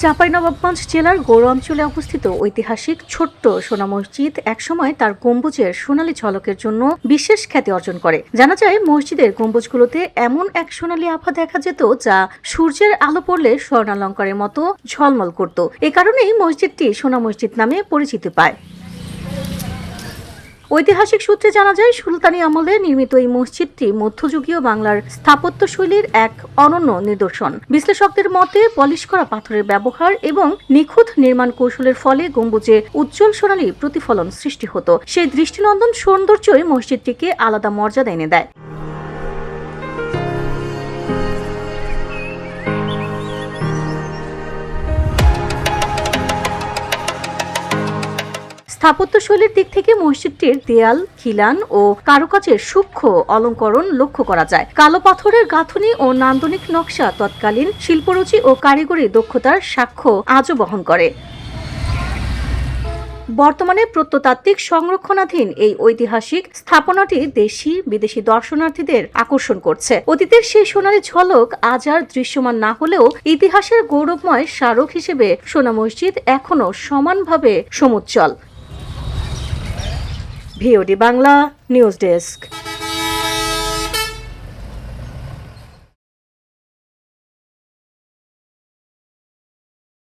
চাঁপাইনবাবগঞ্জ জেলার গৌড় অঞ্চলে অবস্থিত ঐতিহাসিক ছোট্ট সোনা মসজিদ একসময় তার গম্বুজের সোনালী ঝলকের জন্য বিশেষ খ্যাতি অর্জন করে। জানা যায়, মসজিদের গম্বুজগুলোতে এমন এক সোনালী আভা দেখা যেত যা সূর্যের আলো পড়লে স্বর্ণালঙ্কারের মতো ঝলমল করত। এ কারণেই মসজিদটি সোনা মসজিদ নামে পরিচিতি পায়। ঐতিহাসিক সূত্রে জানা যায়, সুলতানি আমলে নির্মিত এই মসজিদটি মধ্যযুগীয় বাংলার স্থাপত্য শৈলীর এক অনন্য নিদর্শন। বিশ্লেষকদের মতে পলিশ করা পাথরের ব্যবহার এবং নিখুঁত নির্মাণ কৌশলের ফলে গম্বুজে উজ্জ্বল সোনালী প্রতিফলন সৃষ্টি হতো। সেই দৃষ্টিনন্দন সৌন্দর্যই মসজিদটিকে আলাদা মর্যাদা এনে দেয়। স্থাপত্যশৈলীর দিক থেকে মসজিদটির দেয়াল, খিলান ও কারুকাজের সূক্ষ্ম অলঙ্করণ লক্ষ্য করা যায়। কালো পাথরের গাঁথুনি ও নান্দনিক নকশা তৎকালীন শিল্পরুচি ও কারিগরি দক্ষতার সাক্ষ্য আজও বহন করে। বর্তমানে প্রত্নতাত্ত্বিক সংরক্ষণাধীন এই ঐতিহাসিক স্থাপনাটি দেশি বিদেশি দর্শনার্থীদের আকর্ষণ করছে। অতীতের সেই সোনালী ঝলক আজ আর দৃশ্যমান না হলেও ইতিহাসের গৌরবময় স্মারক হিসেবে সোনা মসজিদ এখনো সমানভাবে সমুজ্জ্বল। VOD Bangla news desk.